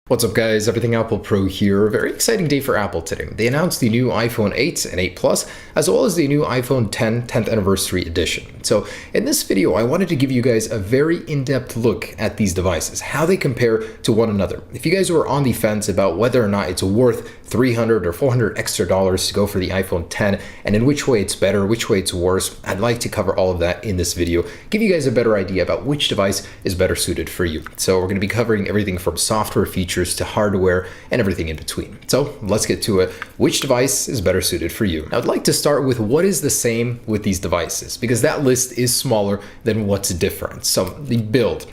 What's up guys, Everything Apple Pro here. A very exciting day for Apple today. They announced the new iPhone 8 and 8 Plus, as well as the new iPhone 10 10th Anniversary Edition. So in this video, I wanted to give you guys a very in-depth look at these devices, how they compare to one another. If you guys were on the fence about whether or not it's worth $300 or $400 extra to go for the iPhone 10, and in which way it's better, which way it's worse, I'd like to cover all of that in this video, give you guys a better idea about which device is better suited for you. So we're going to be covering everything from software features to hardware and everything in between. So let's get to it. Which device is better suited for you? Now, I'd like to start with what is the same with these devices, because that list is smaller than what's different. So the build,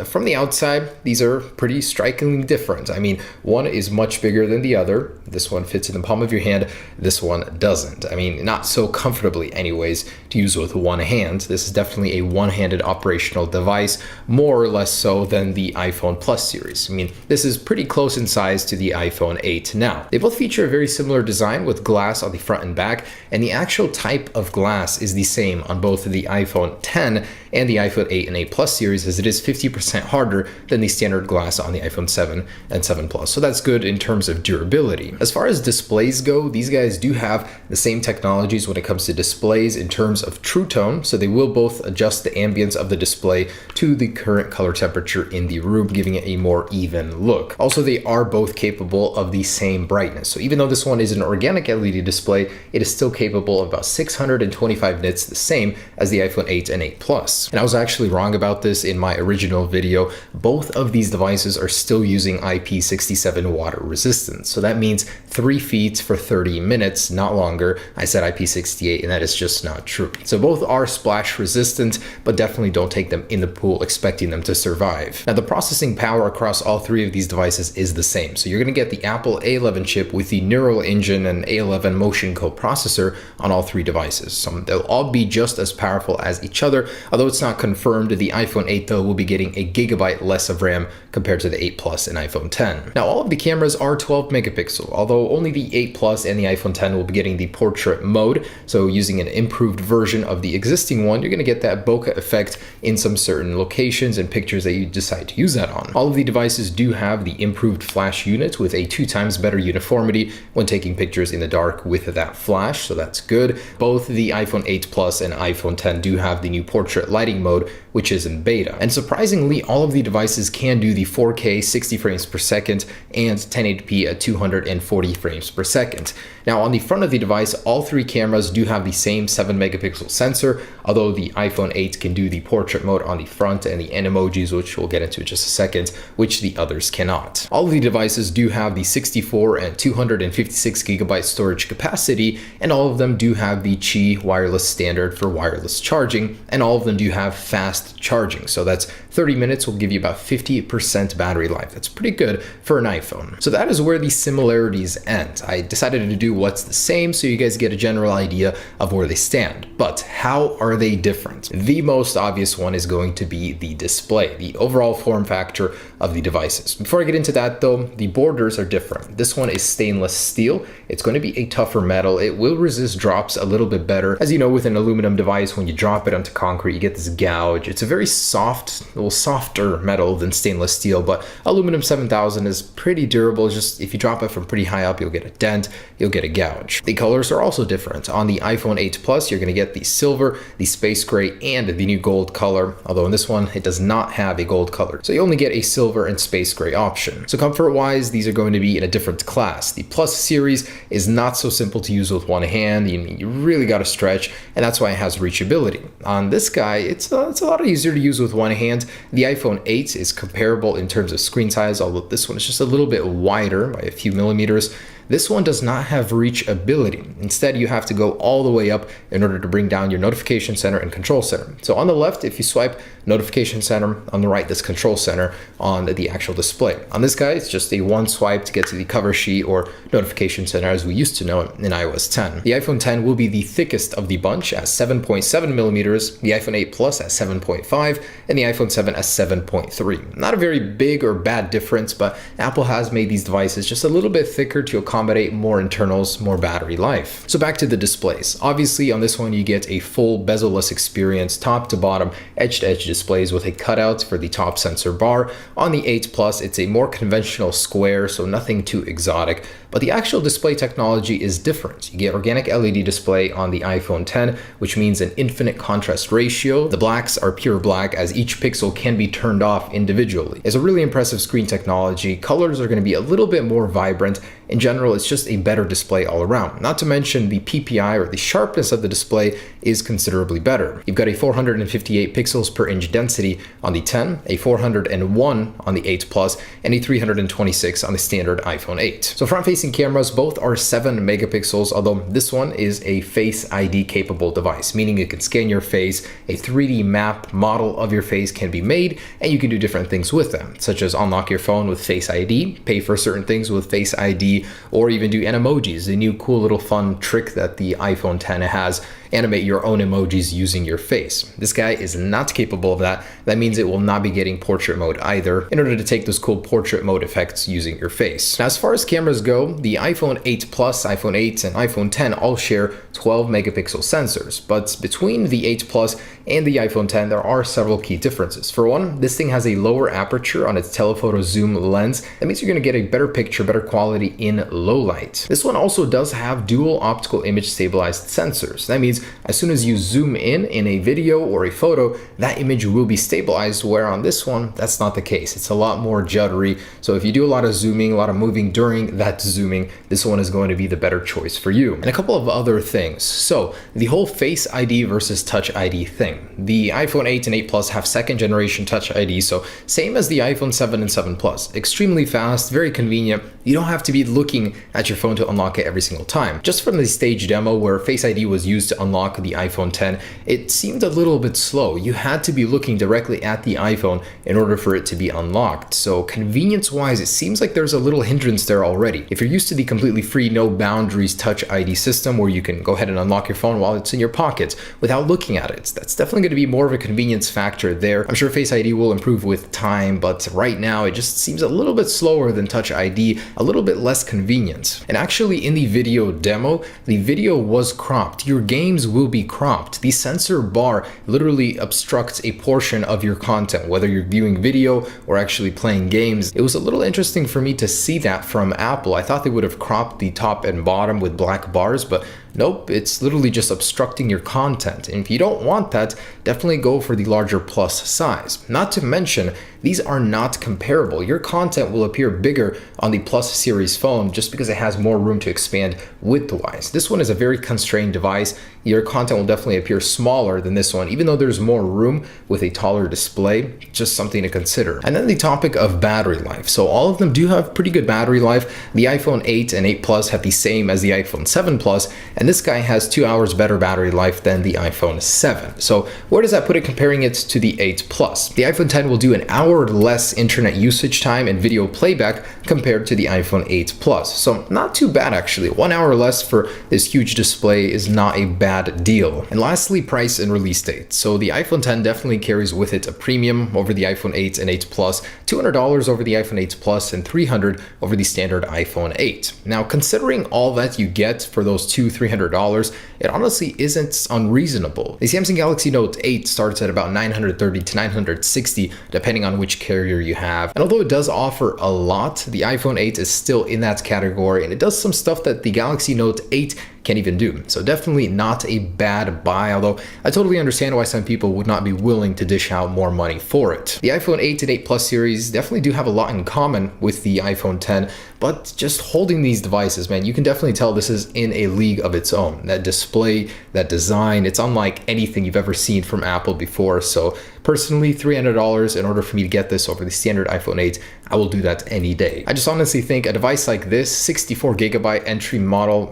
from the outside, these are pretty strikingly different. I mean, one is much bigger than the other. This one fits in the palm of your hand. This one doesn't. I mean, not so comfortably anyways to use with one hand. This is definitely a one-handed operational device, more or less so than the iPhone Plus series. I mean, this is pretty close in size to the iPhone 8 now. They both feature a very similar design with glass on the front and back, and the actual type of glass is the same on both the iPhone 10 and the iPhone 8 and 8 Plus series, as it is 50% harder than the standard glass on the iPhone 7 and 7 Plus. So that's good in terms of durability. As far as displays go, these guys do have the same technologies when it comes to displays in terms of True Tone, so they will both adjust the ambience of the display to the current color temperature in the room, giving it a more even look. Also, they are both capable of the same brightness. So even though this one is an organic LED display, it is still capable of about 625 nits, the same as the iPhone 8 and 8 Plus. And I was actually wrong about this in my original video. Both of these devices are still using IP67 water resistance. So that means 3 feet for 30 minutes, not longer. I said IP68, and that is just not true. So both are splash resistant, but definitely don't take them in the pool expecting them to survive. Now, the processing power across all three of these devices is the same. So you're going to get the Apple A11 chip with the Neural Engine and A11 Motion Co-processor on all three devices. So they'll all be just as powerful as each other, although it's not confirmed. The iPhone 8 though will be getting a gigabyte less of RAM compared to the 8 Plus and iPhone 10. Now, all of the cameras are 12 megapixel, although only the 8 Plus and the iPhone 10 will be getting the portrait mode. So using an improved version of the existing one, you're going to get that bokeh effect in some certain locations and pictures that you decide to use that on. All of the devices do have the improved flash unit with a 2 times better uniformity when taking pictures in the dark with that flash, so that's good. Both the iPhone 8 Plus and iPhone 10 do have the new portrait lighting mode, which is in beta. And surprisingly, all of the devices can do the 4K 60 frames per second and 1080p at 240 frames per second. Now, on the front of the device, all three cameras do have the same 7 megapixel sensor, although the iPhone 8 can do the portrait mode on the front and the emojis, which we'll get into in just a second, which the others cannot. All of the devices do have the 64 and 256 gigabyte storage capacity, and all of them do have the Qi wireless standard for wireless charging, and all of them do have fast charging. So that's 30 minutes will give you about 50% battery life. That's pretty good for an iPhone. So that is where the similarities end. I decided to do what's the same so you guys get a general idea of where they stand. But how are they different? The most obvious one is going to be the display, the overall form factor of the devices. Before I get into that though, the borders are different. This one is stainless steel. It's going to be a tougher metal. It will resist drops a little bit better. As you know, with an aluminum device, when you drop it onto concrete, you get this gouge. It's a very soft, a little softer metal than stainless steel, but aluminum 7000 is pretty durable. It's just if you drop it from pretty high up, you'll get a dent, you'll get a gouge. The colors are also different. On the iPhone 8 Plus, you're going to get the silver, the space gray, and the new gold color, although in this one, it does not have a gold color. So you only get a silver and space gray option. So comfort-wise, these are going to be in a different class. The Plus series is not so simple to use with one hand. You really got to stretch, and that's why it has reachability. On this guy, it's a lot easier to use with one hand. The iPhone 8 is comparable in terms of screen size, although this one is just a little bit wider by a few millimeters. This one does not have reachability. Instead, you have to go all the way up in order to bring down your notification center and control center. So on the left, if you swipe notification center, on the right, this control center on the actual display. On this guy, it's just a one swipe to get to the cover sheet or notification center as we used to know it in iOS 10. The iPhone 10 will be the thickest of the bunch at 7.7 millimeters, the iPhone 8 Plus at 7.5, and the iPhone 7 at 7.3. Not a very big or bad difference, but Apple has made these devices just a little bit thicker to accommodate more internals, more battery life. So back to the displays. Obviously, on this one, you get a full bezel-less experience, top to bottom, edge-to-edge display displays with a cutout for the top sensor bar. On the 8 Plus, it's a more conventional square, so nothing too exotic. But the actual display technology is different. You get organic LED display on the iPhone 10, which means an infinite contrast ratio. The blacks are pure black, as each pixel can be turned off individually. It's a really impressive screen technology. Colors are going to be a little bit more vibrant. In general, it's just a better display all around. Not to mention the PPI, or the sharpness of the display, is considerably better. You've got a 458 pixels per inch density on the 10, a 401 on the 8 Plus, and a 326 on the standard iPhone 8. So front-facing cameras, both are 7 megapixels, although this one is a Face ID capable device, meaning it can scan your face, a 3D map model of your face can be made, and you can do different things with them, such as unlock your phone with Face ID, pay for certain things with Face ID, or even do emojis, the new cool little fun trick that the iPhone 10 has. Animate your own emojis using your face. This guy is not capable of that. That means it will not be getting portrait mode either, in order to take those cool portrait mode effects using your face. Now, as far as cameras go, the iPhone 8 Plus, iPhone 8, and iPhone 10 all share 12 megapixel sensors, but between the 8 Plus and the iPhone 10, there are several key differences. For one, this thing has a lower aperture on its telephoto zoom lens. That means you're going to get a better picture, better quality in low light. This one also does have dual optical image stabilized sensors. That means as soon as you zoom in a video or a photo, that image will be stabilized, where on this one, that's not the case. It's a lot more juddery. So if you do a lot of zooming, a lot of moving during that zooming, this one is going to be the better choice for you. And a couple of other things. So the whole Face ID versus Touch ID thing. The iPhone 8 and 8 Plus have second generation Touch ID, so same as the iPhone 7 and 7 Plus. Extremely fast, very convenient. You don't have to be looking at your phone to unlock it every single time. Just from the stage demo where Face ID was used to unlock the iPhone 10, it seemed a little bit slow. You had to be looking directly at the iPhone in order for it to be unlocked. So convenience-wise, it seems like there's a little hindrance there already. If you're used to the completely free, no boundaries Touch ID system where you can go ahead and unlock your phone while it's in your pocket without looking at it, that's definitely going to be more of a convenience factor there. I'm sure Face ID will improve with time, but right now it just seems a little bit slower than Touch ID, a little bit less convenient. And actually in the video demo, the video was cropped. Your games will be cropped. The sensor bar literally obstructs a portion of your content, whether you're viewing video or actually playing games. It was a little interesting for me to see that from Apple. I thought they would have cropped the top and bottom with black bars, but nope, it's literally just obstructing your content. And if you don't want that, definitely go for the larger plus size. Not to mention, these are not comparable. Your content will appear bigger on the Plus series phone just because it has more room to expand width-wise. This one is a very constrained device. Your content will definitely appear smaller than this one, even though there's more room with a taller display. Just something to consider. And then the topic of battery life. So all of them do have pretty good battery life. The iPhone 8 and 8 Plus have the same as the iPhone 7 Plus, and this guy has 2 hours better battery life than the iPhone 7. So where does that put it comparing it to the 8 Plus? The iPhone 10 will do an hour less internet usage time and video playback compared to the iPhone 8 Plus. So not too bad actually. 1 hour less for this huge display is not a bad deal. And lastly, price and release date. So the iPhone 10 definitely carries with it a premium over the iPhone 8 and 8 Plus, $200 over the iPhone 8 Plus, and $300 over the standard iPhone 8. Now, considering all that you get for those $300, it honestly isn't unreasonable. The Samsung Galaxy Note 8 starts at about $930 to $960, depending on which carrier you have. And although it does offer a lot, the iPhone 8 is still in that category, and it does some stuff that the Galaxy Note 8 can't even do. So definitely not a bad buy, although I totally understand why some people would not be willing to dish out more money for it. The iPhone 8 and 8 Plus series definitely do have a lot in common with the iPhone 10, but just holding these devices, man, you can definitely tell this is in a league of its own. That display, that design, it's unlike anything you've ever seen from Apple before. So personally, $300 in order for me to get this over the standard iPhone 8, I will do that any day. I just honestly think a device like this, 64 gigabyte entry model,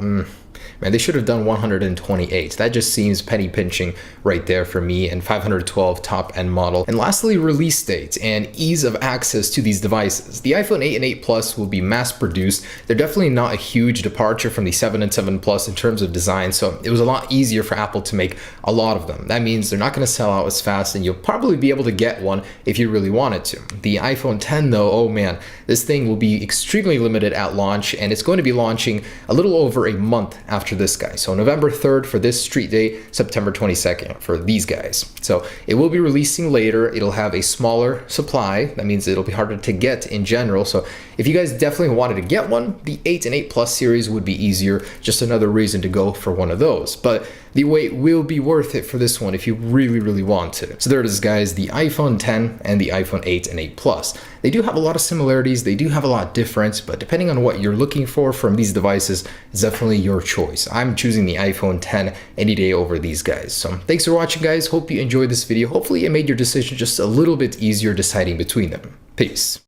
man, they should have done 128. That just seems penny pinching right there for me, and 512 top end model. And lastly, release date and ease of access to these devices. The iPhone 8 and 8 Plus will be mass produced. They're definitely not a huge departure from the 7 and 7 Plus in terms of design, so it was a lot easier for Apple to make a lot of them. That means they're not going to sell out as fast, and you'll probably be able to get one if you really wanted to. The iPhone 10 though, oh man, this thing will be extremely limited at launch, and it's going to be launching a little over a month after after this guy. So November 3rd for this street day, September 22nd for these guys. So it will be releasing later. It'll have a smaller supply. That means it'll be harder to get in general. So if you guys definitely wanted to get one, the 8 and 8 Plus series would be easier. Just another reason to go for one of those. But the wait will be worth it for this one if you really want to. So there it is, guys, the iPhone 10 and the iPhone 8 and 8 Plus. They do have a lot of similarities, they do have a lot of difference, but depending on what you're looking for from these devices, it's definitely your choice. I'm choosing the iPhone 10 any day over these guys. So thanks for watching, guys. Hope you enjoyed this video. Hopefully it made your decision just a little bit easier deciding between them. Peace.